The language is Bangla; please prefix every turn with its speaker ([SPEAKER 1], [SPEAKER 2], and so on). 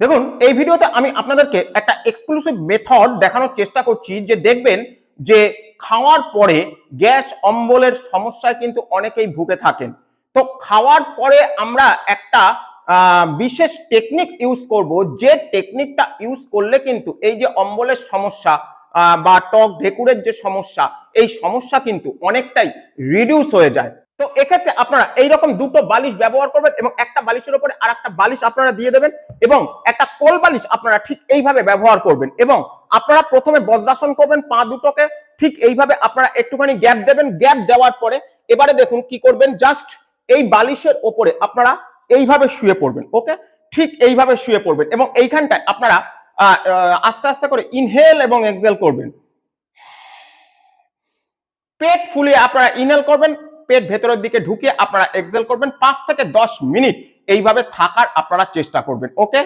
[SPEAKER 1] দেখুন, এই ভিডিওতে আমি আপনাদেরকে একটা এক্সক্লুসিভ মেথড দেখানোর চেষ্টা করছি, যে দেখবেন যে খাওয়ার পরে গ্যাস অম্বলের সমস্যায় কিন্তু অনেকেই ভুগে থাকেন। তো খাওয়ার পরে আমরা একটা বিশেষ টেকনিক ইউজ করব, যে টেকনিকটা ইউজ করলে কিন্তু এই যে অম্বলের সমস্যা বা টক ঢেকুরের যে সমস্যা, এই সমস্যা কিন্তু অনেকটাই রিডিউস হয়ে যায়। তো এক্ষেত্রে আপনারা এইরকম দুটো বালিশ ব্যবহার করবেন এবং একটা বালিশের উপরে আর একটা বালিশ আপনারা দিয়ে দেবেন এবং একটা কোল বালিশ আপনারা ঠিক এইভাবে ব্যবহার করবেন এবং আপনারা প্রথমে বজ্রাসন করবেন, পা দুটোকে ঠিক এইভাবে আপনারা একটুখানি গ্যাপ দেবেন। গ্যাপ দেওয়ার পরে এবারে দেখুন কি করবেন, জাস্ট এই বালিশের ওপরে আপনারা এইভাবে শুয়ে পড়বেন। ওকে, ঠিক এইভাবে শুয়ে পড়বেন এবং এইখানটায় আপনারা আস্তে আস্তে করে ইনহেল এবং এক্সহেল করবেন। পেট ফুলিয়ে আপনারা ইনহেল করবেন, পেট ভেতরের দিকে ঢুকিয়ে আপনারা এক্সহেল করবেন। 5 থেকে 10 মিনিট এইভাবে থাকার আপনারা চেষ্টা করবেন। ওকে।